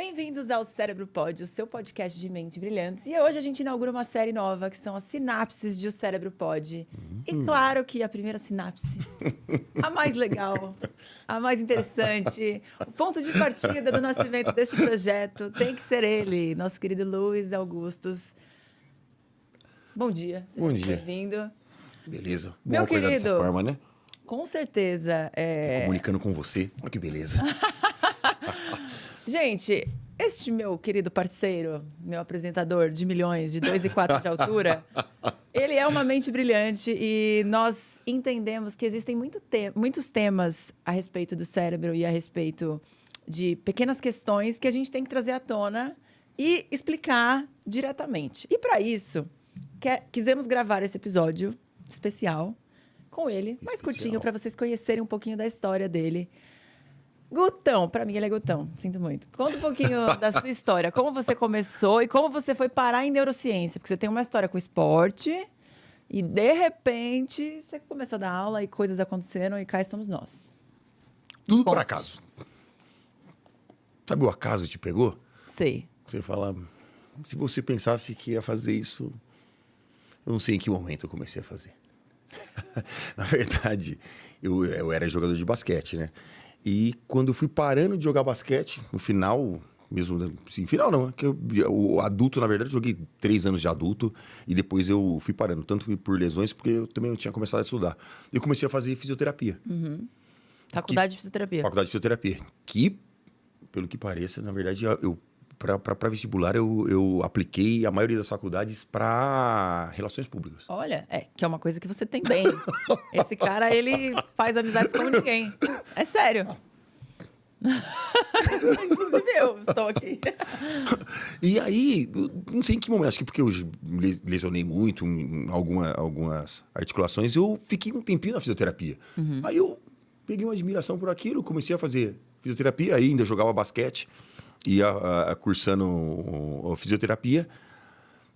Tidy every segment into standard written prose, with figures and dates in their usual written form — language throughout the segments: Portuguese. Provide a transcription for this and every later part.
Bem-vindos ao Cérebro Pod, o seu podcast de mente brilhantes. E hoje a gente inaugura uma série nova, que são as sinapses de O Cérebro Pod. E claro que a primeira sinapse, a mais legal, a mais interessante, o ponto de partida do nascimento deste projeto tem que ser ele, nosso querido Luiz Augustus. Bom dia. Bom dia. Bem-vindo. Beleza. Bom Meu acordar querido, dessa forma, né? Com certeza. Comunicando com você. Olha que beleza. Gente, este meu querido parceiro, meu apresentador de milhões, de 2 e 4 de altura, ele é uma mente brilhante e nós entendemos que existem muitos temas a respeito do cérebro e a respeito de pequenas questões que a gente tem que trazer à tona e explicar diretamente. E para isso, quisemos gravar esse episódio especial com ele, mais curtinho, para vocês conhecerem um pouquinho da história dele. Gutão, pra mim ele é Gutão, sinto muito. Conta um pouquinho da sua história, como você começou e como você foi parar em neurociência, porque você tem uma história com esporte e de repente você começou a dar aula e coisas aconteceram e cá estamos nós. Tudo por acaso. Sabe o acaso te pegou? Sei. Você fala, se você pensasse que ia fazer isso, eu não sei em que momento eu comecei a fazer. Na verdade, eu era jogador de basquete, né? E quando eu fui parando de jogar basquete, no final, mesmo, assim, final não, que o adulto, na verdade, eu joguei 3 anos de adulto e depois eu fui parando, tanto por lesões, porque eu também tinha começado a estudar. Eu comecei a fazer fisioterapia. Uhum. Faculdade de fisioterapia. Faculdade de fisioterapia. Que, pelo que pareça, na verdade, para vestibular, eu apliquei a maioria das faculdades para relações públicas. Olha, que é uma coisa que você tem bem. Esse cara, ele faz amizades como ninguém. É sério. Inclusive eu estou aqui. E aí, não sei em que momento, acho que porque eu lesionei muito em algumas articulações, eu fiquei um tempinho na fisioterapia. Uhum. Aí eu peguei uma admiração por aquilo, comecei a fazer fisioterapia, ainda jogava basquete. Ia cursando fisioterapia.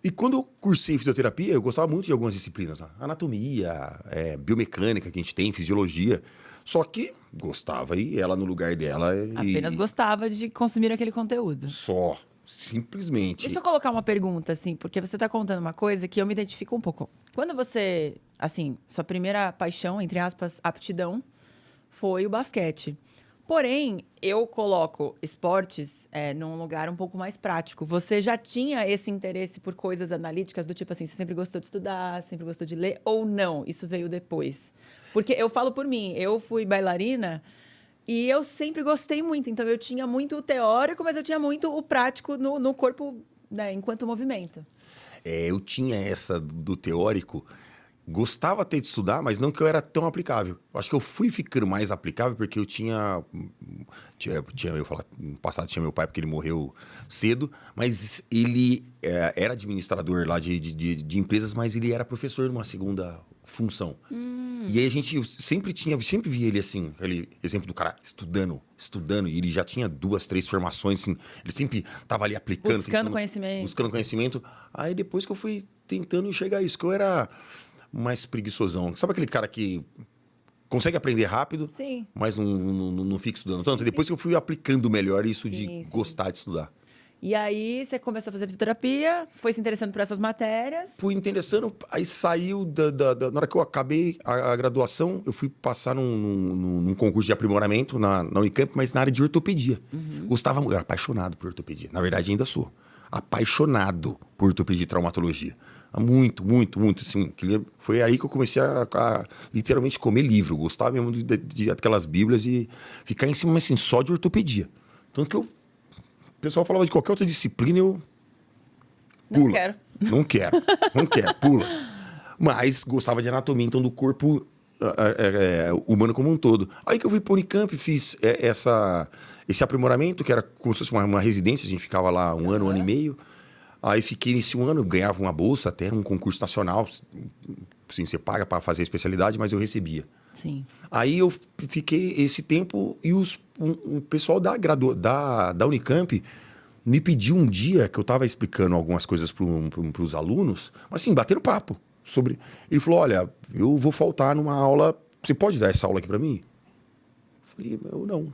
E quando eu cursei fisioterapia, eu gostava muito de algumas disciplinas. Né? Anatomia, biomecânica que a gente tem, fisiologia. Só que gostava e ela no lugar dela... Apenas gostava de consumir aquele conteúdo. Só, simplesmente. Deixa eu colocar uma pergunta, assim, porque você está contando uma coisa que eu me identifico um pouco. Quando você, assim, sua primeira paixão, entre aspas, aptidão, foi o basquete. Porém, eu coloco esportes num lugar um pouco mais prático. Você já tinha esse interesse por coisas analíticas, do tipo assim, você sempre gostou de estudar, sempre gostou de ler, ou não? Isso veio depois? Porque eu falo por mim, eu fui bailarina e eu sempre gostei muito. Então, eu tinha muito o teórico, mas eu tinha muito o prático no corpo, né, enquanto movimento. Eu tinha essa do teórico... Gostava até de estudar, mas não que eu era tão aplicável. Eu acho que eu fui ficando mais aplicável porque eu eu falar, no passado tinha meu pai porque ele morreu cedo, mas ele era administrador lá de empresas, mas ele era professor numa segunda função. E aí eu sempre via ele assim, aquele exemplo do cara estudando, e ele já tinha 2, 3 formações, assim, ele sempre estava ali aplicando. Buscando conhecimento. Aí depois que eu fui tentando enxergar isso, que eu era... mais preguiçosão. Sabe aquele cara que consegue aprender rápido, sim, mas não fica estudando tanto? E depois que eu fui aplicando melhor isso gostar de estudar. E aí você começou a fazer fisioterapia, foi se interessando por essas matérias? Fui interessando, aí saiu na hora que eu acabei a graduação, eu fui passar num concurso de aprimoramento na Unicamp, mas na área de ortopedia. Uhum. Eu era apaixonado por ortopedia. Na verdade, ainda sou. Apaixonado por ortopedia e traumatologia. Muito, muito, muito, assim. Foi aí que eu comecei a literalmente comer livro. Eu gostava mesmo de aquelas bíblias e ficar em cima, mas assim, só de ortopedia. Tanto que o pessoal falava de qualquer outra disciplina, eu... Pula. Não quero, pula. Mas gostava de anatomia, então do corpo humano como um todo. Aí que eu fui para o Unicamp, fiz esse aprimoramento, que era como se fosse uma residência, a gente ficava lá um ano e meio. Aí fiquei nesse 1 ano, ganhava uma bolsa, até um concurso nacional. Assim, você paga para fazer a especialidade, mas eu recebia. Sim. Aí eu fiquei esse tempo e o pessoal da Unicamp me pediu um dia, que eu estava explicando algumas coisas para os alunos, mas assim, batendo papo sobre... Ele falou, olha, eu vou faltar numa aula, você pode dar essa aula aqui para mim? Eu falei, eu não.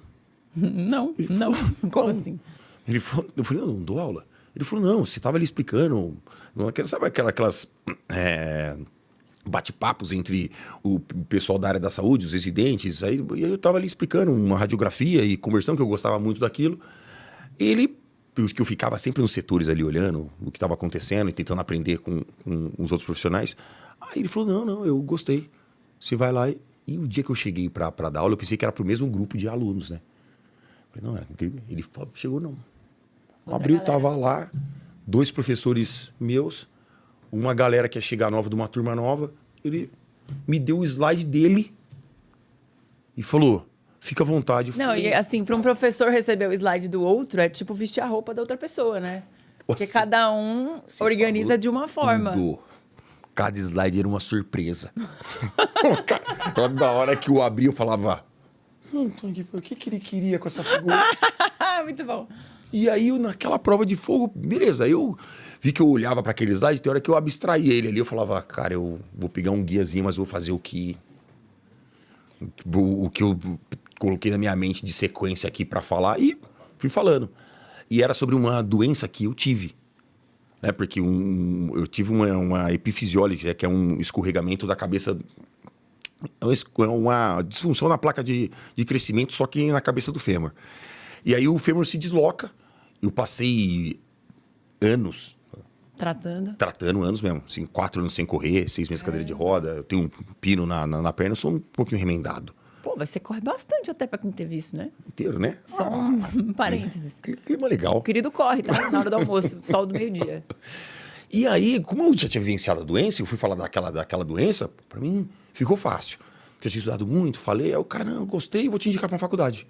Não. Como assim? Eu falei, não dou aula. Ele falou, não, você estava ali explicando, sabe aquelas bate-papos entre o pessoal da área da saúde, os residentes, e aí eu estava ali explicando uma radiografia e conversando, que eu gostava muito daquilo. Que eu ficava sempre nos setores ali olhando o que estava acontecendo e tentando aprender com os outros profissionais. Aí ele falou, não, eu gostei. Você vai lá. E o dia que eu cheguei para dar aula, eu pensei que era para o mesmo grupo de alunos, né? Eu falei, não, ele chegou, não. Abriu, tava lá, 2 professores meus, uma galera que ia chegar nova de uma turma nova. Ele me deu o slide dele e falou, fica à vontade. Não, e assim, para um professor receber o slide do outro, é tipo vestir a roupa da outra pessoa, né? Porque cada um organiza de uma forma. Tudo. Cada slide era uma surpresa. Toda hora que eu abri, eu falava, o que ele queria com essa figura? Muito bom. E aí, naquela prova de fogo, beleza, eu vi que eu olhava para aquele slide, tem hora que eu abstraí ele ali, eu falava, cara, eu vou pegar um guiazinho, mas vou fazer o que eu coloquei na minha mente de sequência aqui para falar, e fui falando. E era sobre uma doença que eu tive, né? Porque eu tive uma epifisiólise, que é um escorregamento da cabeça, é uma disfunção na placa de crescimento, só que na cabeça do fêmur. E aí o fêmur se desloca. Eu passei anos... Tratando anos mesmo. Assim, 4 anos sem correr, 6 meses cadeira de roda. Eu tenho um pino na perna, eu sou um pouquinho remendado. Pô, mas você corre bastante até pra quem teve isso, né? Inteiro, né? Só um parênteses. Clima legal. O querido corre, tá? Na hora do almoço, sol do meio-dia. E aí, como eu já tinha vivenciado a doença, eu fui falar daquela doença, pra mim ficou fácil. Porque eu tinha estudado muito, falei, aí o cara, não, eu gostei, vou te indicar pra uma faculdade.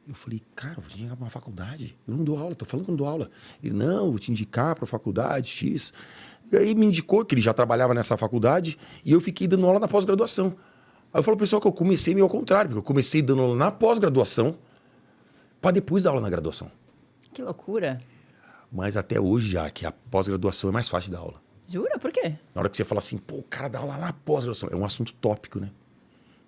Eu falei, cara, vou te indicar pra uma faculdade? Eu não dou aula, tô falando que eu não dou aula. Ele, não, vou te indicar pra faculdade, X. E aí me indicou que ele já trabalhava nessa faculdade e eu fiquei dando aula na pós-graduação. Aí eu falo pro pessoal que eu comecei meio ao contrário, porque eu comecei dando aula na pós-graduação pra depois dar aula na graduação. Que loucura. Mas até hoje já, que a pós-graduação é mais fácil de dar aula. Jura? Por quê? Na hora que você fala assim, pô, o cara dá aula lá na pós-graduação. É um assunto tópico, né?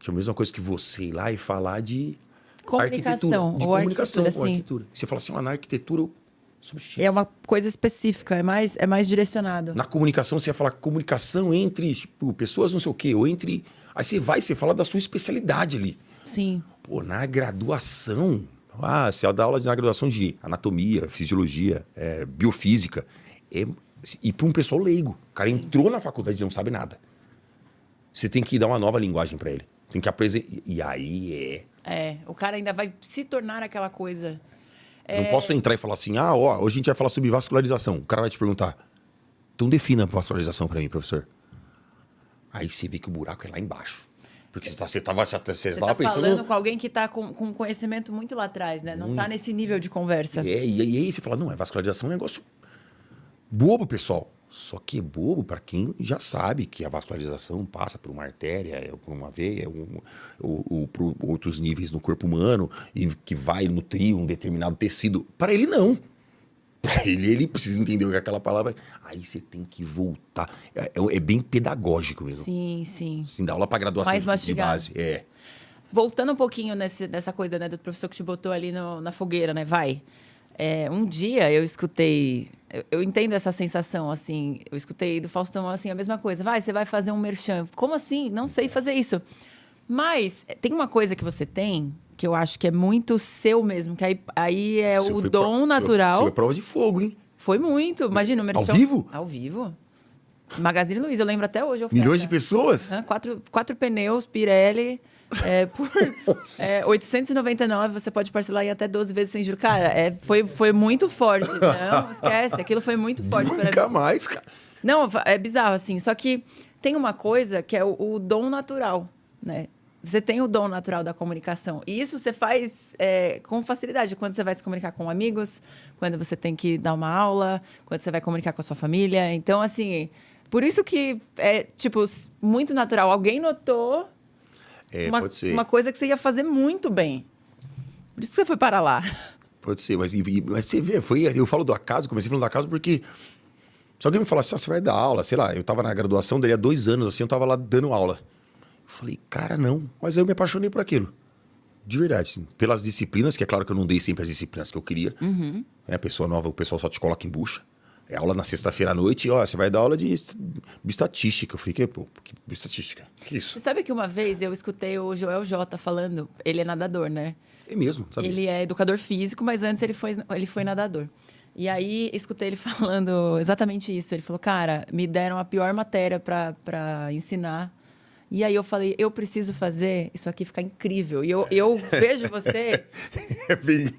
É a mesma coisa que você ir lá e falar de... Comunicação. De comunicação ou arquitetura. Você fala assim, na arquitetura eu sou X. É uma coisa específica, é mais direcionado. Na comunicação, você ia falar comunicação entre pessoas não sei o quê, ou entre... Aí você fala da sua especialidade ali. Sim. Pô, na graduação... você dá aula na graduação de anatomia, fisiologia, biofísica. E para um pessoal leigo. O cara entrou na faculdade e não sabe nada. Você tem que dar uma nova linguagem para ele. Tem que apresentar... E aí o cara ainda vai se tornar aquela coisa. Não posso entrar e falar assim, hoje a gente vai falar sobre vascularização. O cara vai te perguntar, então defina a vascularização para mim, professor. Aí você vê que o buraco é lá embaixo. Porque você tava pensando... falando com alguém que tá com conhecimento muito lá atrás, né? Não tá nesse nível de conversa. E aí você fala, não, vascularização é um negócio bobo, pessoal. Só que é bobo para quem já sabe que a vascularização passa por uma artéria, por uma veia, por outros níveis no corpo humano e que vai nutrir um determinado tecido. Para ele, não. Para ele precisa entender o que é aquela palavra. Aí você tem que voltar. É bem pedagógico mesmo. Sim, sim. Assim, dá aula para graduação de base. Voltando um pouquinho nessa coisa, né, do professor que te botou ali na fogueira, né? Um dia eu escutei... Eu entendo essa sensação, assim. Eu escutei do Faustão, assim, a mesma coisa. Você vai fazer um merchan. Como assim? Não sei fazer isso. Mas tem uma coisa que você tem, que eu acho que é muito seu mesmo, que aí é o dom natural. Foi prova de fogo, hein? Foi muito. Imagina o merchan. Ao vivo? Ao vivo. Magazine Luiza, eu lembro até hoje. Milhões de pessoas? 4 pneus, Pirelli... por 899, você pode parcelar em até 12 vezes sem juros. Cara, foi muito forte. Não, esquece. Aquilo foi muito forte. Nunca mais, cara. Não, é bizarro, assim. Só que tem uma coisa que é o dom natural, né? Você tem o dom natural da comunicação. E isso você faz com facilidade. Quando você vai se comunicar com amigos, quando você tem que dar uma aula, quando você vai comunicar com a sua família. Então, assim, por isso que é, tipo, muito natural. Alguém notou... pode ser. Uma coisa que você ia fazer muito bem. Por isso que você foi para lá. Pode ser, mas você vê, eu falo do acaso, comecei falando do acaso porque se alguém me falasse, você vai dar aula, sei lá, eu tava na graduação dele há 2 anos, assim, eu tava lá dando aula. Eu falei, cara, não. Mas aí eu me apaixonei por aquilo. De verdade, sim. Pelas disciplinas, que é claro que eu não dei sempre as disciplinas que eu queria. É, pessoa nova, o pessoal só te coloca em bucha. É aula na sexta-feira à noite e, ó, você vai dar aula de bioestatística. Eu falei, que bioestatística? Que isso? Você sabe que uma vez eu escutei o Joel J falando, ele é nadador, né? É mesmo, sabe? Ele é educador físico, mas antes ele foi nadador. E aí, escutei ele falando exatamente isso. Ele falou, cara, me deram a pior matéria pra ensinar. E aí eu falei, eu preciso fazer isso aqui ficar incrível. E eu vejo você...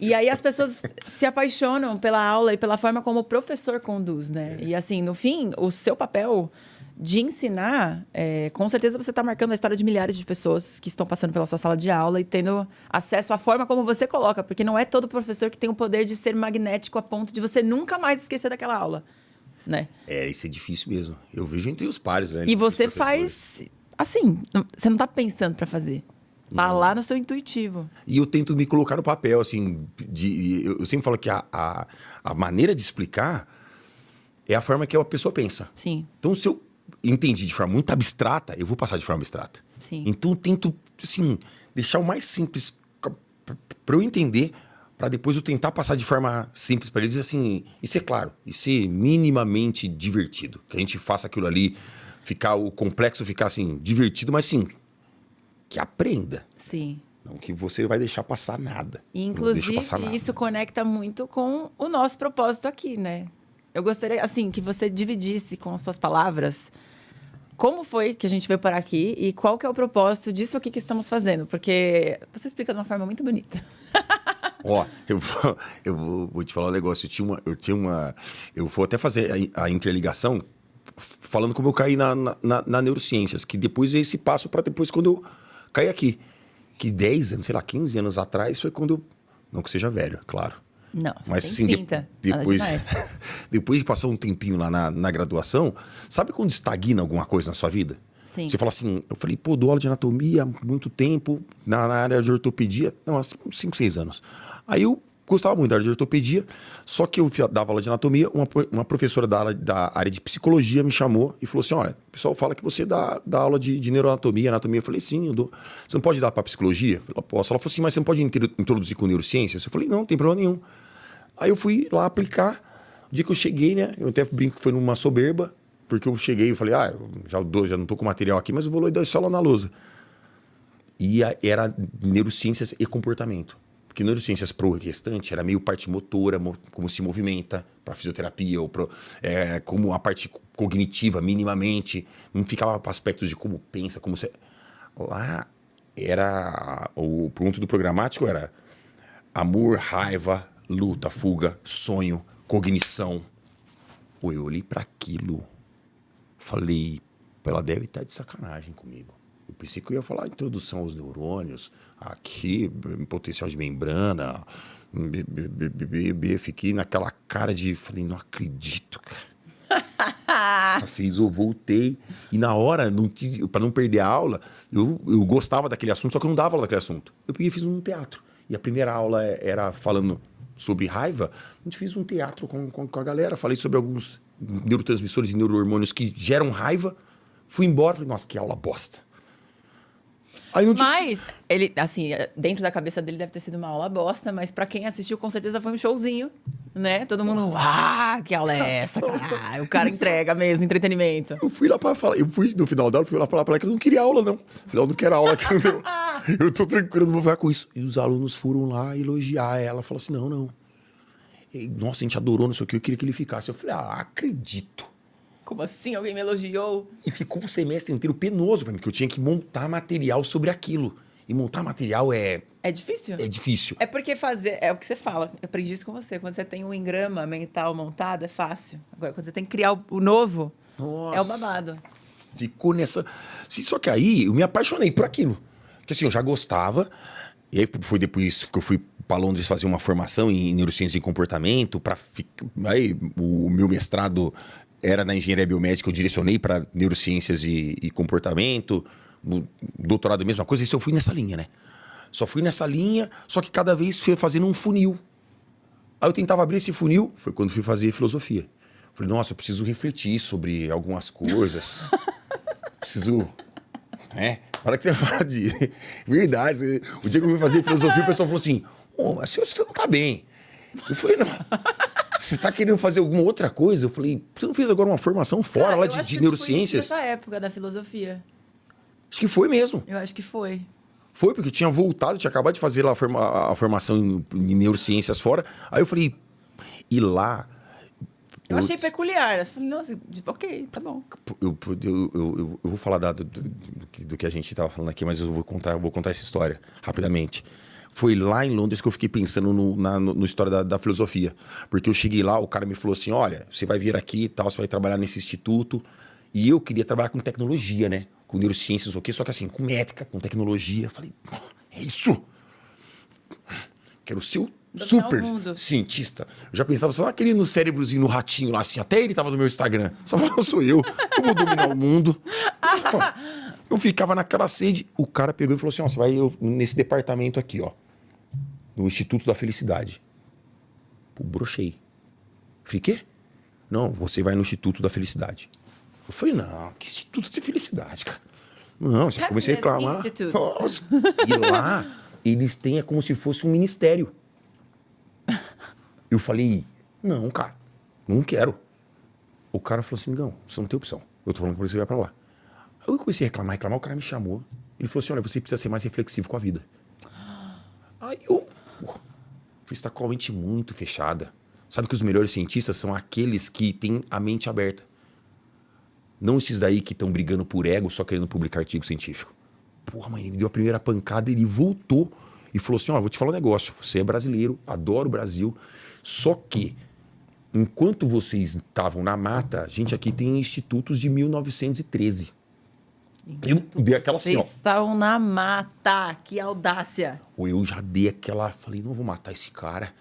E aí as pessoas se apaixonam pela aula e pela forma como o professor conduz, né? E assim, no fim, o seu papel de ensinar, com certeza você está marcando a história de milhares de pessoas que estão passando pela sua sala de aula e tendo acesso à forma como você coloca, porque não é todo professor que tem o poder de ser magnético a ponto de você nunca mais esquecer daquela aula, né? Isso é difícil mesmo. Eu vejo entre os pares, né? E você faz, assim, você não está pensando para fazer. Tá lá no seu intuitivo. E eu tento me colocar no papel, assim, eu sempre falo que a maneira de explicar é a forma que a pessoa pensa. Sim. Então, se eu entendi de forma muito abstrata, eu vou passar de forma abstrata. Sim. Então, eu tento, assim, deixar o mais simples para eu entender, para depois eu tentar passar de forma simples para eles, assim, e ser claro, e ser minimamente divertido. Que a gente faça aquilo ali, o complexo ficar, assim, divertido, mas, sim, que aprenda. Sim. Não que você vai deixar passar nada. E, inclusive, isso conecta muito com o nosso propósito aqui, né? Eu gostaria, assim, que você dividisse com as suas palavras como foi que a gente veio parar aqui e qual que é o propósito disso aqui que estamos fazendo. Porque você explica de uma forma muito bonita. Ó, vou te falar um negócio. Eu vou até fazer a interligação falando como eu caí na neurociências, que depois é esse passo para depois quando eu caí aqui. Que 10 anos, sei lá, 15 anos atrás foi quando eu... Não que seja velho, claro. Não, mas tem assim, 30, depois de passar um tempinho lá na graduação, sabe quando estagna alguma coisa na sua vida? Sim. Você fala assim, eu falei, dou aula de anatomia há muito tempo, na área de ortopedia, há uns 5, 6 anos. Aí eu gostava muito da área de ortopedia, só que eu dava aula de anatomia, uma professora da área de psicologia me chamou e falou assim, olha, o pessoal fala que você dá aula de neuroanatomia, anatomia. Eu falei, sim, eu dou. Você não pode dar para psicologia? Eu falei, posso. Ela falou assim, mas você não pode introduzir com neurociências? Eu falei, não tem problema nenhum. Aí eu fui lá aplicar. O dia que eu cheguei, né? Eu até brinco que foi numa soberba, porque eu cheguei e falei, eu já não tô com material aqui, mas eu vou lá e dar só lá na lousa. E era neurociências e comportamento. Porque neurociências pro restante era meio parte motora, como se movimenta, para fisioterapia, ou como a parte cognitiva, minimamente. Não ficava para aspectos de como pensa, como você... Lá era... O ponto do programático era amor, raiva, luta, fuga, sonho, cognição. Eu olhei para aquilo, falei, ela deve estar de sacanagem comigo. Eu pensei que eu ia falar introdução aos neurônios, aqui, potencial de membrana, fiquei naquela cara de, falei, não acredito, cara. Eu voltei, e na hora, para não perder a aula, eu gostava daquele assunto, só que eu não dava aula daquele assunto. Eu peguei e fiz um teatro. E a primeira aula era falando sobre raiva, a gente fez um teatro com a galera, falei sobre alguns neurotransmissores e neurohormônios que geram raiva, fui embora, falei, nossa, que aula bosta. Aí mas, ele, assim, dentro da cabeça dele deve ter sido uma aula bosta, mas pra quem assistiu, com certeza foi um showzinho, né? Todo mundo, que aula é essa, cara? O cara entrega mesmo, entretenimento. Eu fui lá pra falar, no final da aula, fui lá pra falar que eu não queria aula, não. Falei, eu não quero aula aqui, eu tô tranquilo, não vou ficar com isso. E os alunos foram lá elogiar ela, falou assim, não. E, nossa, a gente adorou, não sei o que, eu queria que ele ficasse. Eu falei, acredito. Como assim? Alguém me elogiou? E ficou um semestre inteiro penoso pra mim, que eu tinha que montar material sobre aquilo. E montar material é difícil? É difícil. É porque é o que você fala. Eu aprendi isso com você. Quando você tem um engrama mental montado, é fácil. Agora, quando você tem que criar o novo, é o babado. Ficou nessa... Só que aí eu me apaixonei por aquilo. Porque assim, eu já gostava. E aí foi depois que eu fui para Londres fazer uma formação em neurociência e comportamento. Aí o meu mestrado era na engenharia biomédica, eu direcionei para neurociências e comportamento. No doutorado, a mesma coisa. Isso eu fui nessa linha, né? Só fui nessa linha, só que cada vez fui fazendo um funil. Aí eu tentava abrir esse funil, foi quando fui fazer filosofia. Falei, nossa, eu preciso refletir sobre algumas coisas. Preciso, A hora que você fala de verdade, o dia que eu fui fazer filosofia, o pessoal falou assim, mas você não tá bem. Eu falei, não. Você tá querendo fazer alguma outra coisa? Eu falei, você não fez agora uma formação fora Cara, lá eu acho de que neurociências? nessa época da filosofia. Acho que foi mesmo. Eu acho que foi. Foi, porque eu tinha voltado, tinha acabado de fazer lá a formação em neurociências fora. Aí eu falei, e lá... Eu achei peculiar. Eu falei, nossa, ok, tá bom. Eu vou falar do que a gente estava falando aqui, mas eu vou contar essa história rapidamente. Foi lá em Londres que eu fiquei pensando no história da filosofia. Porque eu cheguei lá, o cara me falou assim, olha, você vai vir aqui e tal, você vai trabalhar nesse instituto. E eu queria trabalhar com tecnologia, né? Com neurociências, ok? Só que assim, com métrica, com tecnologia. Eu falei, é isso! Quero ser o super cientista. Eu já pensava só naquele no cérebrozinho, no ratinho lá, assim. Até ele tava no meu Instagram. Só falava, sou eu vou dominar o mundo. Eu ficava naquela sede. O cara pegou e falou assim, ó, você vai nesse departamento aqui, ó. No Instituto da Felicidade. Pô, brochei. Fiquei? Não, você vai no Instituto da Felicidade. Eu falei, não, que Instituto de Felicidade, cara? Não, já comecei a reclamar. Nossa. E lá, eles têm como se fosse um ministério. Eu falei, não, cara, não quero. O cara falou assim, não, você não tem opção. Eu tô falando que você vai pra lá. Aí eu comecei a reclamar, o cara me chamou. Ele falou assim, olha, você precisa ser mais reflexivo com a vida. Aí eu... Você está com a mente muito fechada. Sabe que os melhores cientistas são aqueles que têm a mente aberta. Não esses daí que estão brigando por ego, só querendo publicar artigo científico. Porra, mãe, ele me deu a primeira pancada, ele voltou e falou assim, ó, vou te falar um negócio. Você é brasileiro, adoro o Brasil. Só que, enquanto vocês estavam na mata, a gente aqui tem institutos de 1913. Eu dei aquela assim, ó. Vocês estavam na mata, que audácia. Ou eu já dei aquela... Falei, não vou matar esse cara.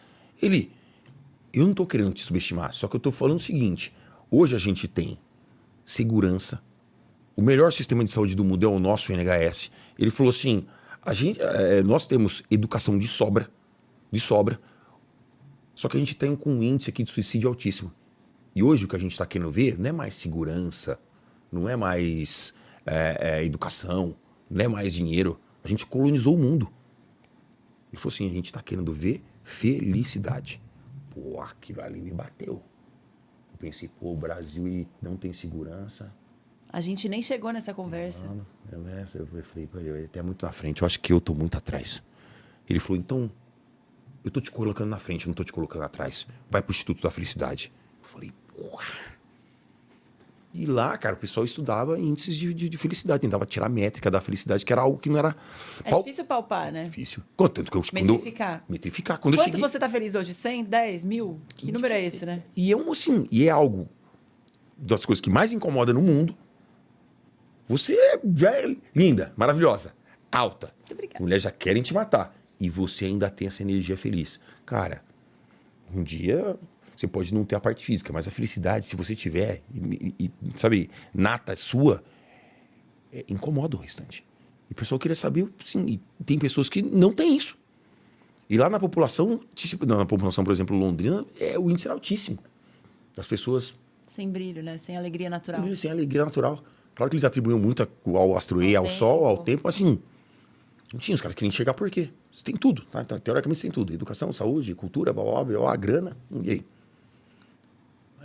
Ele... Eu não tô querendo te subestimar, só que eu tô falando o seguinte. Hoje a gente tem segurança. O melhor sistema de saúde do mundo é o nosso, o NHS. Ele falou assim, nós temos educação de sobra. Só que a gente tem um índice aqui de suicídio altíssimo. E hoje o que a gente está querendo ver não é mais segurança, não é mais educação, não é mais dinheiro. A gente colonizou o mundo. Ele falou assim, a gente está querendo ver felicidade. Pô, aquilo ali me bateu. Eu pensei, pô, o Brasil ele não tem segurança. A gente nem chegou nessa conversa. Eu falei, pô, ele tá muito na frente, eu acho que eu tô muito atrás. Ele falou, então, eu tô te colocando na frente, eu não tô te colocando atrás. Vai pro Instituto da Felicidade. Eu falei, porra. E lá, cara, o pessoal estudava índices de felicidade, tentava tirar a métrica da felicidade, que era algo que não era... difícil palpar, né? Difícil. Tanto que metrificar. Metrificar. Quanto você tá feliz hoje? 100, 10, 1000? Que número é esse, né? E é algo das coisas que mais incomoda no mundo. Você já é linda, maravilhosa, alta. Muito obrigada. Mulheres já querem te matar. E você ainda tem essa energia feliz. Cara, um dia... Você pode não ter a parte física, mas a felicidade, se você tiver, sabe, nata sua, incomoda o restante. E o pessoal queria saber, sim, e tem pessoas que não têm isso. E lá na população, por exemplo, londrina, o índice era altíssimo. Das pessoas... Sem brilho, né? Sem alegria natural. Sem alegria natural. Claro que eles atribuíam muito ao astro-E, ao sol, ao tempo, mas assim, não tinha. Os caras queriam enxergar por quê? Você tem tudo, tá? Teoricamente você tem tudo. Educação, saúde, cultura, blá, blá, blá, grana, e aí?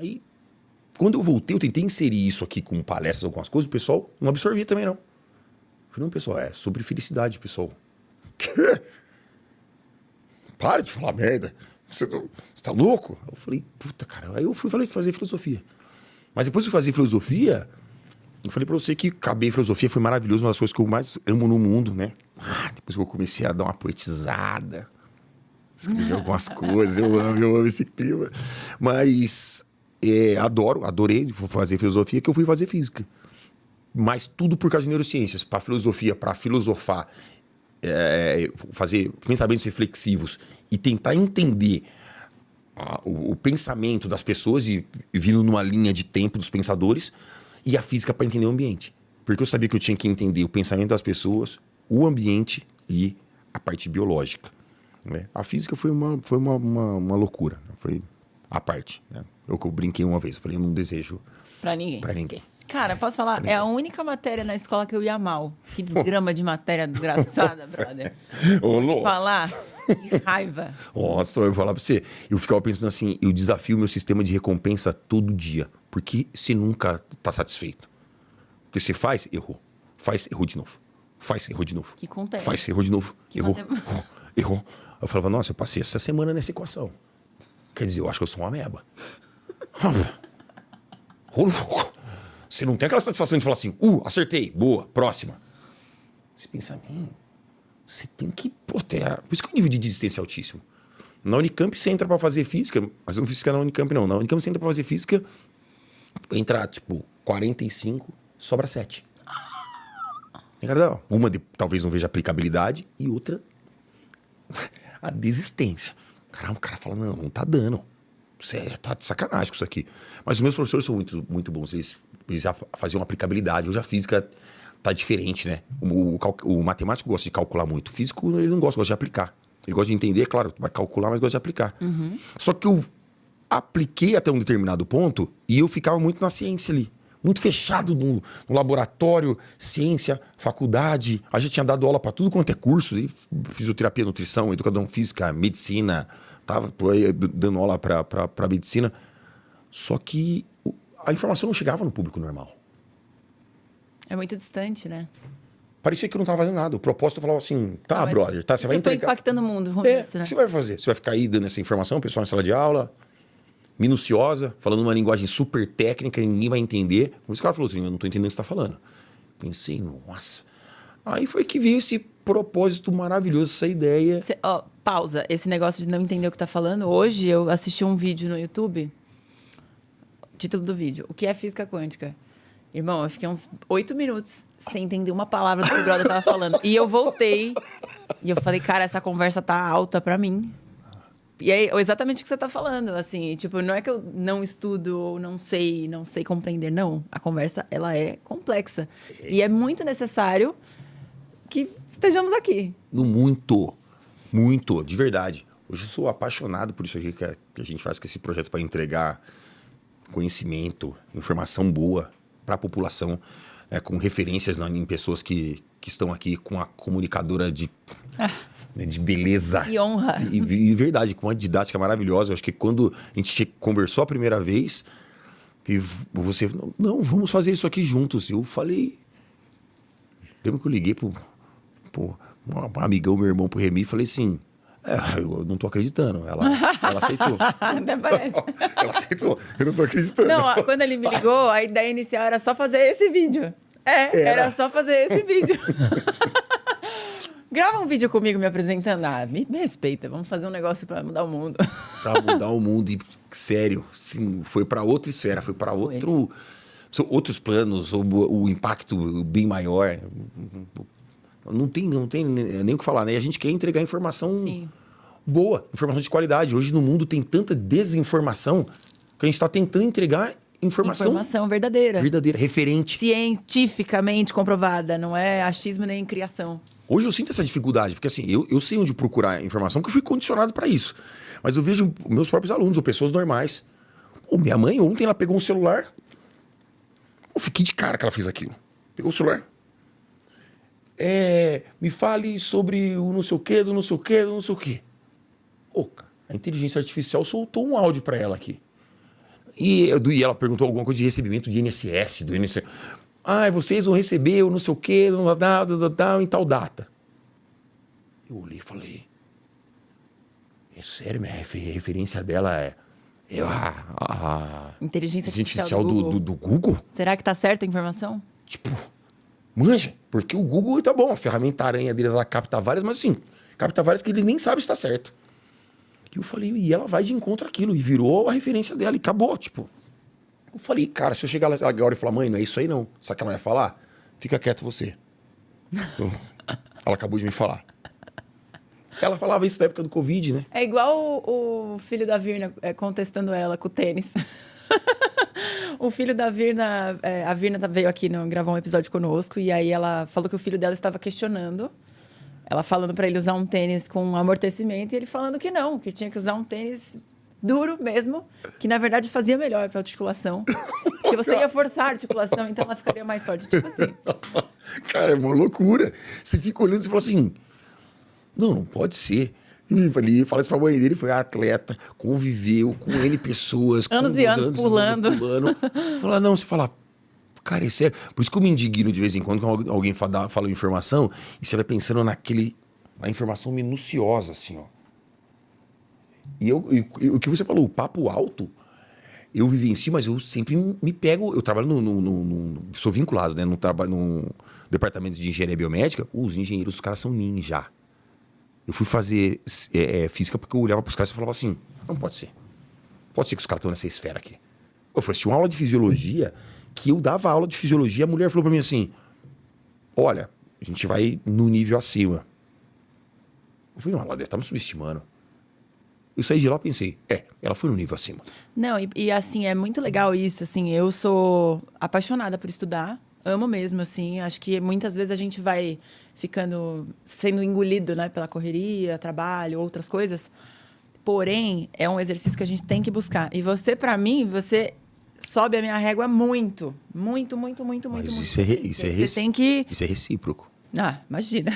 Aí, quando eu voltei, eu tentei inserir isso aqui com palestras, algumas coisas, o pessoal não absorvia também, não. Eu falei, não, pessoal, é sobre felicidade, pessoal. Quê? Para de falar merda. Você tá louco? Eu falei, puta, cara. Aí eu falei fazer filosofia. Mas depois de fazer filosofia, eu falei pra você que acabei filosofia, foi maravilhoso, uma das coisas que eu mais amo no mundo, né? Depois que eu comecei a dar uma poetizada, escrever algumas coisas, eu amo esse clima. Mas... adorei fazer filosofia, que eu fui fazer física. Mas tudo por causa de neurociências. Para filosofia, para filosofar, fazer pensamentos reflexivos e tentar entender o pensamento das pessoas e vindo numa linha de tempo dos pensadores, e a física para entender o ambiente. Porque eu sabia que eu tinha que entender o pensamento das pessoas, o ambiente e a parte biológica. Né? A física foi uma loucura. Foi a parte, né? Eu brinquei uma vez, eu falei, eu não desejo pra ninguém. Cara, posso falar? É a única matéria na escola que eu ia mal. Que desgrama de matéria desgraçada, brother. Ô, Vou te falar, que raiva. Nossa, eu vou falar pra você. Eu ficava pensando assim, eu desafio meu sistema de recompensa todo dia. Porque você nunca tá satisfeito. Porque você faz, errou. Faz, errou de novo. Faz, errou de novo. Que acontece? Faz, errou de novo. Que Errou. matemática. Errou. Eu falava, nossa, eu passei essa semana nessa equação. Quer dizer, eu acho que eu sou uma ameba. Ô, louco. Você não tem aquela satisfação de falar assim, acertei, boa, próxima. Você pensa, você tem que... Pô, por isso que o nível de desistência é altíssimo. Na Unicamp você entra pra fazer física, mas eu não fiz física na Unicamp, não. Na Unicamp você entra pra fazer física, entra, tipo, 45, sobra 7. Uma talvez não veja aplicabilidade e outra a desistência. Caramba, o cara fala, não tá dando. Você tá de sacanagem com isso aqui. Mas os meus professores são muito, muito bons. Eles já faziam aplicabilidade. Hoje a física tá diferente, né? O matemático gosta de calcular muito. O físico, ele não gosta de aplicar. Ele gosta de entender, claro, vai calcular, mas gosta de aplicar. Só que eu apliquei até um determinado ponto e eu ficava muito na ciência ali. Muito fechado no laboratório, ciência, faculdade. A gente tinha dado aula para tudo quanto é curso. Fisioterapia, nutrição, educação física, medicina. Tava dando aula para medicina. Só que a informação não chegava no público normal. É muito distante, né? Parecia que eu não estava fazendo nada. O propósito falava assim, tá, brother, tá, você vai entregar. Eu tô impactando o mundo com isso, né? O que você vai fazer? Você vai ficar aí dando essa informação, o pessoal na sala de aula, minuciosa, falando uma linguagem super técnica, ninguém vai entender. Mas o cara falou assim, eu não tô entendendo o que você tá falando. Pensei, nossa. Aí foi que veio esse propósito maravilhoso, essa ideia. Pausa. Esse negócio de não entender o que tá falando. Hoje eu assisti um vídeo no YouTube. Título do vídeo. O que é física quântica? Irmão, eu fiquei uns 8 minutos sem entender uma palavra do que o brother tava falando. E eu voltei. E eu falei, cara, essa conversa tá alta pra mim. E é exatamente o que você tá falando. Assim, tipo, não é que eu não estudo ou não sei compreender. Não. A conversa, ela é complexa. E é muito necessário que estejamos aqui. Muito, de verdade. Hoje eu sou apaixonado por isso aqui que a gente faz com esse projeto para entregar conhecimento, informação boa para a população, com referências em pessoas que estão aqui com a comunicadora de beleza. Que honra. E verdade, com uma didática maravilhosa. Eu acho que quando a gente conversou a primeira vez, e você, não, vamos fazer isso aqui juntos. Eu falei... Lembro que eu liguei pro um amigão, meu irmão, pro Remy, e falei assim... eu não tô acreditando. Ela aceitou. Até parece. Ela aceitou. Eu não tô acreditando. Não, quando ele me ligou, a ideia inicial era só fazer esse vídeo. Era só fazer esse vídeo. Grava um vídeo comigo me apresentando. Me respeita, vamos fazer um negócio pra mudar o mundo. Pra mudar o mundo, e sério, sim, foi pra outra esfera, foi pra outros planos, o impacto bem maior. Não tem nem o que falar, né? A gente quer entregar informação boa, informação de qualidade. Hoje no mundo tem tanta desinformação que a gente está tentando entregar informação verdadeira. Verdadeira, referente. Cientificamente comprovada, não é achismo nem criação. Hoje eu sinto essa dificuldade, porque assim, eu sei onde procurar informação, porque eu fui condicionado para isso. Mas eu vejo meus próprios alunos, ou pessoas normais. Minha mãe ontem, ela pegou um celular. Eu fiquei de cara que ela fez aquilo. Pegou o celular. Me fale sobre o não sei o quê, do não sei o quê, do não sei o quê. A inteligência artificial soltou um áudio para ela aqui. E ela perguntou alguma coisa de recebimento de INSS, do INSS. Vocês vão receber o não sei o quê, em tal data. Eu olhei e falei... É sério, minha referência dela é a inteligência artificial do Google? Será que tá certa a informação? Tipo... Manja, porque o Google tá bom, a ferramenta aranha deles, ela capta várias, mas assim, capta várias que eles nem sabem se tá certo. E eu falei, e ela vai de encontro àquilo, e virou a referência dela, e acabou, tipo. Eu falei, cara, se eu chegar lá agora e falar, mãe, não é isso aí não, sabe o que ela vai falar? Fica quieto você. Ela acabou de me falar. Ela falava isso na época do Covid, né? É igual o filho da Virna contestando ela com o tênis. O filho da Virna, a Virna veio aqui gravar um episódio conosco, e aí ela falou que o filho dela estava questionando, ela falando para ele usar um tênis com amortecimento, e ele falando que não, que tinha que usar um tênis duro mesmo, que na verdade fazia melhor para articulação. Porque você ia forçar a articulação, então ela ficaria mais forte. Tipo assim. Cara, é uma loucura. Você fica olhando e fala assim, não pode ser. Ele fala isso pra mãe dele, foi atleta, conviveu com N pessoas. Anos e anos pulando. Fala, não, você fala, cara, é sério. Por isso que eu me indigno de vez em quando alguém fala informação e você vai pensando na informação minuciosa, assim, ó. E o que você falou, o papo alto, eu vivencio, mas eu sempre me pego. Eu trabalho sou vinculado, né? No departamento de engenharia biomédica. Os engenheiros, os caras são ninja. Eu fui fazer física porque eu olhava pros caras e falava assim: não pode ser. Pode ser que os caras estão nessa esfera aqui. Eu falei, tinha uma aula de fisiologia que eu dava aula de fisiologia. A mulher falou pra mim assim: olha, a gente vai no nível acima. Eu falei, não, ela deve estar me subestimando. Eu saí de lá e pensei, ela foi no nível acima. Não, e assim, é muito legal isso, assim, eu sou apaixonada por estudar, amo mesmo, assim, acho que muitas vezes a gente vai sendo engolido, né, pela correria, trabalho, outras coisas, porém, é um exercício que a gente tem que buscar. E você, pra mim, você sobe a minha régua muito, muito, muito, muito, Mas muito. Isso é recíproco. Ah, imagina.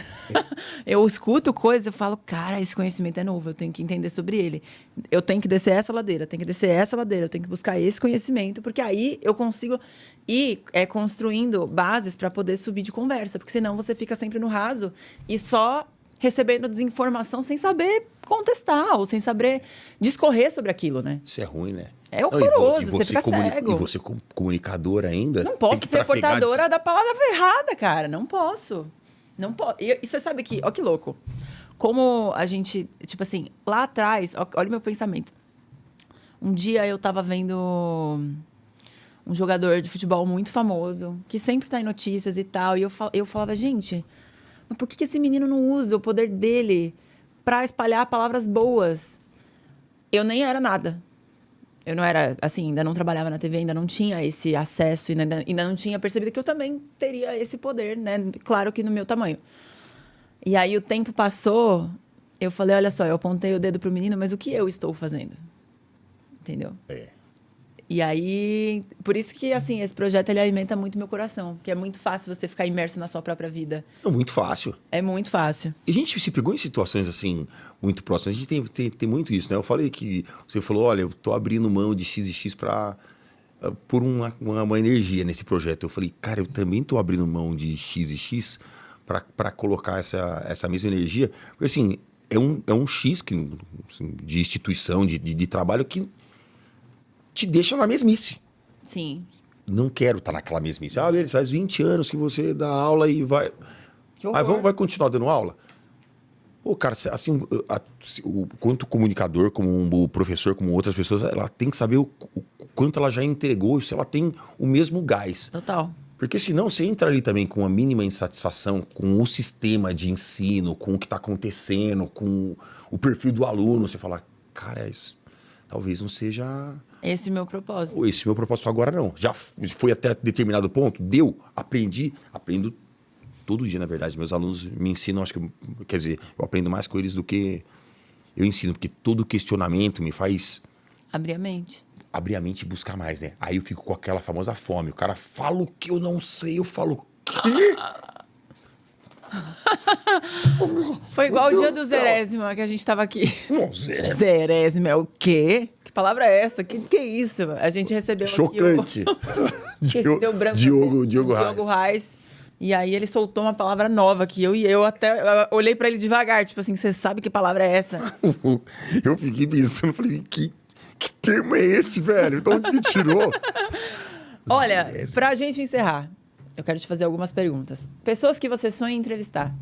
Eu escuto coisas, eu falo, cara, esse conhecimento é novo, eu tenho que entender sobre ele. Eu tenho que descer essa ladeira, eu tenho que buscar esse conhecimento, porque aí eu consigo ir construindo bases para poder subir de conversa, porque senão você fica sempre no raso e só recebendo desinformação sem saber contestar ou sem saber discorrer sobre aquilo, né? Isso é ruim, né? É horroroso, você fica cego. E você comunicador ainda... Não posso ser portadora da palavra errada, cara, não posso. Não pode. E você sabe que, ó que louco, como a gente, tipo assim, lá atrás, olha o meu pensamento. Um dia eu tava vendo um jogador de futebol muito famoso, que sempre tá em notícias e tal, e eu falava, gente, mas por que esse menino não usa o poder dele pra espalhar palavras boas? Eu nem era nada. Eu não era, assim, ainda não trabalhava na TV, ainda não tinha esse acesso, ainda não tinha percebido que eu também teria esse poder, né? Claro que no meu tamanho. E aí o tempo passou, eu falei, olha só, eu apontei o dedo pro menino, mas o que eu estou fazendo? Entendeu? E aí, por isso que, assim, esse projeto, ele alimenta muito meu coração, porque é muito fácil você ficar imerso na sua própria vida. É muito fácil. É muito fácil. E a gente se pegou em situações, assim, muito próximas. A gente tem muito isso, né? Eu falei que... Você falou, olha, eu tô abrindo mão de X e X por uma energia nesse projeto. Eu falei, cara, eu também tô abrindo mão de X e X para colocar essa mesma energia. Porque, assim, é um X assim, de instituição, de trabalho que te deixa na mesmice. Sim. Não quero estar naquela mesmice. Beleza, faz 20 anos que você dá aula e vai... Aí vai continuar dando aula? Pô, cara, assim, quanto comunicador, como um professor, como outras pessoas, ela tem que saber o quanto ela já entregou, se ela tem o mesmo gás. Total. Porque senão você entra ali também com uma mínima insatisfação com o sistema de ensino, com o que está acontecendo, com o perfil do aluno. Você fala, cara, isso talvez não seja... Esse é o meu propósito. Esse é o meu propósito agora, não. Já foi até determinado ponto, aprendo todo dia, na verdade. Meus alunos me ensinam, acho que, quer dizer, eu aprendo mais com eles do que eu ensino, porque todo questionamento me faz... Abrir a mente. Abrir a mente e buscar mais, né? Aí eu fico com aquela famosa fome. O cara fala o que eu não sei, eu falo o quê? Foi igual o dia do Zerésima, que a gente tava aqui. Zerésima. Zerésima é o quê? Que palavra é essa? Que é isso? A gente recebeu chocante. Aqui Diogo Reis. E aí ele soltou uma palavra nova que eu até olhei pra ele devagar, tipo assim, você sabe que palavra é essa? Eu fiquei pensando, falei, que termo é esse, velho? De onde ele tirou? Olha, pra gente encerrar, eu quero te fazer algumas perguntas. Pessoas que você sonha em entrevistar.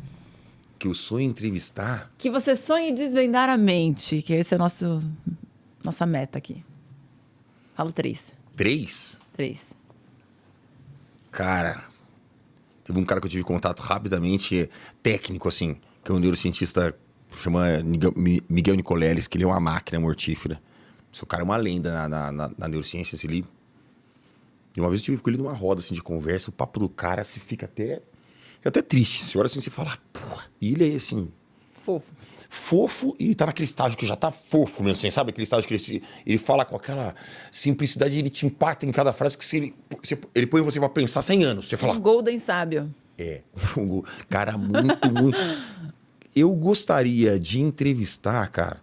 Que eu sonho em entrevistar? Que você sonha em desvendar a mente, que esse é nossa meta aqui. Fala 3. 3? 3. Cara, teve um cara que eu tive contato rapidamente, técnico, assim, que é um neurocientista, chama Miguel Nicoleles, que ele é uma máquina mortífera. Esse cara é uma lenda na neurociência, assim, ele... E uma vez eu tive com ele numa roda, assim, de conversa, o papo do cara, você fica até triste. Você olha assim, você fala, porra. E ele é, assim... Fofo. Fofo, e ele tá naquele estágio que já tá fofo mesmo, assim, sabe? Aquele estágio que ele fala com aquela simplicidade, ele te impacta em cada frase que ele põe você pra pensar 100 anos. Você fala... Um golden sábio. Cara, muito. Eu gostaria de entrevistar, cara.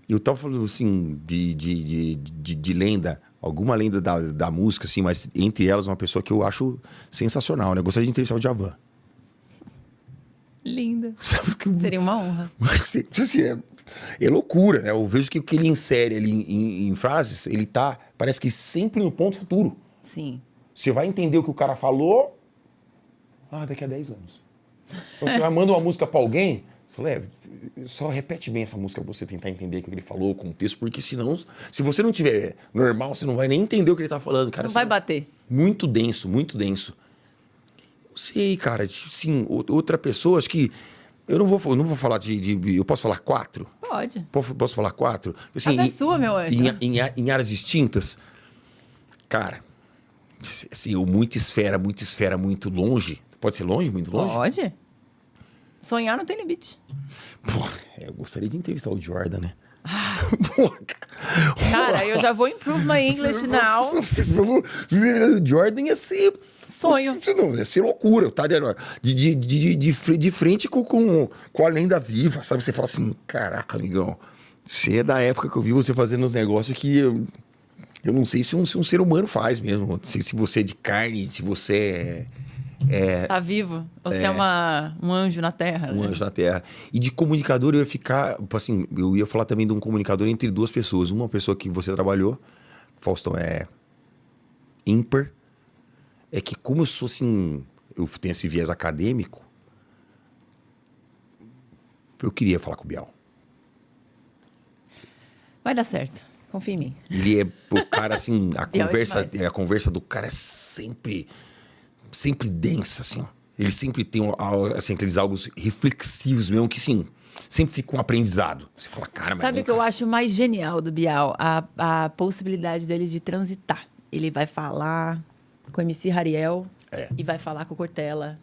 Eu tava falando assim, de lenda, alguma lenda da música, assim, mas entre elas uma pessoa que eu acho sensacional, né? Eu gostaria de entrevistar o Djavan. Lindo. Sabe que... Seria uma honra. Mas, assim, é loucura, né? Eu vejo que o que ele insere ali em frases, ele tá, parece que sempre no ponto futuro. Sim. Você vai entender o que o cara falou daqui a 10 anos. Então, você vai mandar uma música pra alguém, você fala, só repete bem essa música pra você tentar entender o que ele falou, o contexto, porque senão, se você não tiver normal, você não vai nem entender o que ele tá falando. Cara, Não vai bater. Muito denso, muito denso. Não sei, cara, sim, outra pessoa, acho que eu não vou falar eu posso falar 4? Pode. Posso falar 4? Assim, Casa é sua, meu anjo. Em áreas distintas, cara, assim, muito esfera, muito longe. Pode ser longe, muito longe? Pode. Sonhar não tem limite. Pô, eu gostaria de entrevistar o Jordan, né? Cara, eu já vou improve my English now. O Jordan ia ser... Sonho. Não, ia ser loucura, tá? De frente com a lenda viva, sabe? Você fala assim, caraca, amigão, você é da época que eu vi você fazendo uns negócios que eu não sei se um ser humano faz mesmo. Não sei se você é de carne, se você Tá vivo. Você é um anjo na Terra. um né? anjo na Terra. E de comunicador eu ia ficar, assim, eu ia falar também de um comunicador entre duas pessoas. Uma pessoa que você trabalhou, Faustão, é ímpar. É que como eu sou assim, eu tenho esse viés acadêmico, eu queria falar com o Bial. Vai dar certo. Confia em mim. Ele é o cara assim, Bial é demais. a conversa do cara é sempre densa, assim, ó. Ele sempre tem assim, aqueles algo reflexivos mesmo, que sim, sempre fica um aprendizado. Você fala, cara, mas Sabe o que eu acho mais genial do Bial? A possibilidade dele de transitar. Ele vai falar com o MC Hariel e vai falar com o Cortella.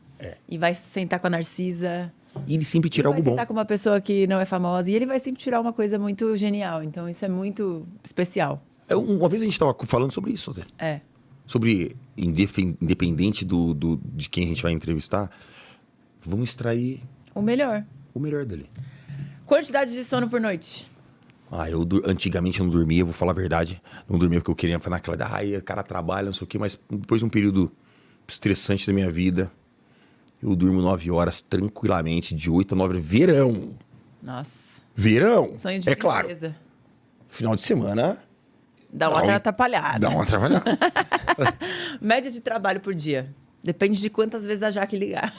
E vai sentar com a Narcisa. E ele sempre tira algo Vai bom. sentar com uma pessoa que não é famosa. E ele vai sempre tirar uma coisa muito genial. Então isso é muito especial. Uma vez a gente estava falando sobre isso, até. É. Sobre, independente de quem a gente vai entrevistar, vamos extrair O melhor. o melhor dele. Quantidade de sono por noite. Antigamente eu não dormia, vou falar a verdade. Não dormia porque eu queria falar naquela... o cara trabalha, não sei o quê. Mas depois de um período estressante da minha vida, eu durmo 9 horas tranquilamente, de 8 a 9 horas. Verão! Nossa. Verão! Sonho de é claro. princesa. Final de semana... Dá uma atrapalhada. Dá uma atrapalhada. Média de trabalho por dia. Depende de quantas vezes a Jaque ligar.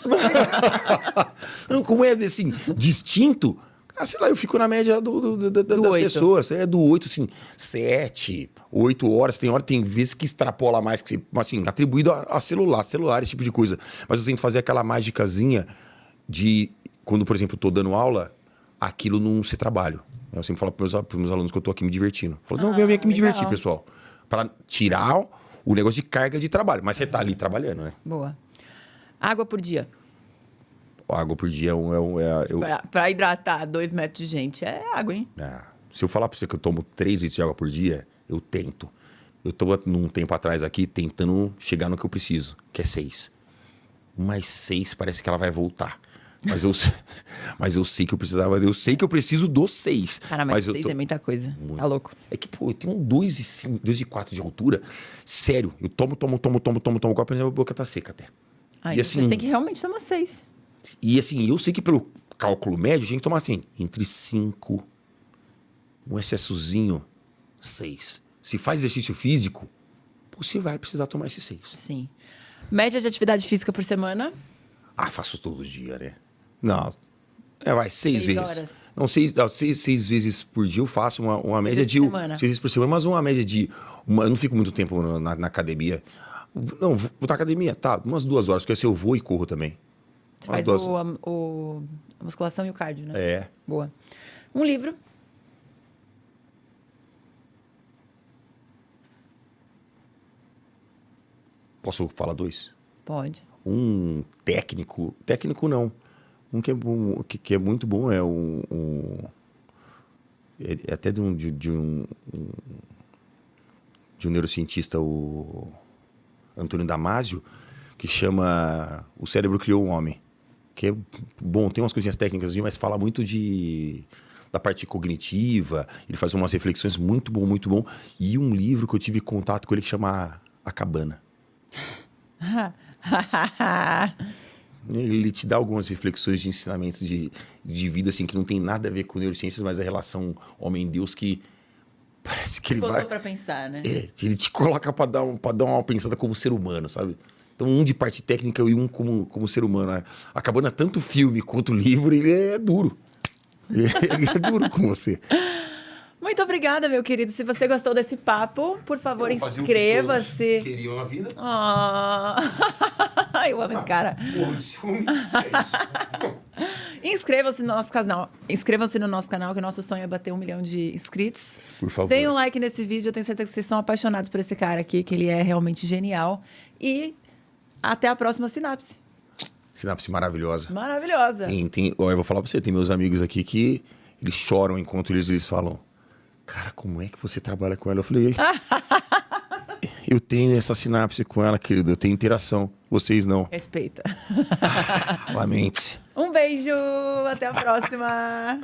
Não, como é assim, distinto... Cara, sei lá, eu fico na média das 8. pessoas. É do 8, assim, 7, 8 horas. Tem vezes que extrapola mais, que assim, atribuído a celular, esse tipo de coisa. Mas eu tento fazer aquela mágicazinha de, quando, por exemplo, eu tô dando aula, aquilo não ser trabalho. Eu sempre falo pros meus alunos que eu tô aqui me divertindo. Eu falo, não, vem aqui me legal. divertir, pessoal. Pra tirar o negócio de carga de trabalho. Mas você tá ali trabalhando, né? Boa. Água por dia. Água por dia Pra hidratar 2 metros de gente é água, hein? Se eu falar pra você que eu tomo 3 litros de água por dia, eu tento. Eu tô num tempo atrás aqui tentando chegar no que eu preciso, que é 6. Mas 6 parece que ela vai voltar. Mas eu sei que eu precisava. Eu sei que eu preciso dos 6. Cara, mas 6 é muita coisa. Tá louco. É que, pô, eu tenho 2,4 de altura. Sério, eu tomo, o copo e minha boca tá seca até. Aí você tem que realmente tomar 6. E assim, eu sei que pelo cálculo médio, a gente tem que tomar assim, entre 5, um excessozinho, 6. Se faz exercício físico, você vai precisar tomar esses 6. Sim. Média de atividade física por semana? Faço todo dia, né? Não, vai, 6 vezes. Horas. Não, 6 vezes por dia eu faço uma média de... 6 vezes por semana, mas uma média de... eu não fico muito tempo na academia. Não, vou na academia, tá, umas 2 horas, porque assim eu vou e corro também. Você faz a musculação e o cardio, né? É. Boa. Um livro. Posso falar 2? Pode. Um técnico não, Um que é bom, que é muito bom é é até de um neurocientista, o Antônio Damasio, que chama O Cérebro Criou um Homem. Que é bom, tem umas coisinhas técnicas, mas fala muito da parte cognitiva. Ele faz umas reflexões muito bom, muito bom. E um livro que eu tive contato com ele que chama A Cabana. Ele te dá algumas reflexões de ensinamentos de vida, assim, que não tem nada a ver com neurociências, mas a relação homem-deus que parece que ele vai... pra pensar, né? Ele te coloca pra dar uma pensada como ser humano, sabe? Então, um de parte técnica e um como ser humano. Né? A Cabana, tanto filme quanto livro, ele é duro. Ele é duro com você. Muito obrigada, meu querido. Se você gostou desse papo, por favor, inscreva-se. Queriam na vida. Eu amo esse cara. Porra de ciúme. É isso. Inscrevam-se no nosso canal. Inscrevam-se no nosso canal, que o nosso sonho é bater 1 milhão de inscritos. Por favor. Deem um like nesse vídeo. Eu tenho certeza que vocês são apaixonados por esse cara aqui, que ele é realmente genial. E até a próxima Sinapse. Sinapse maravilhosa. Maravilhosa. Eu vou falar pra você, tem meus amigos aqui que eles choram enquanto eles falam: cara, como é que você trabalha com ela? Eu falei: eu tenho essa sinapse com ela, querido. Eu tenho interação. Vocês não. Respeita. Lamente-se. Um beijo. Até a próxima.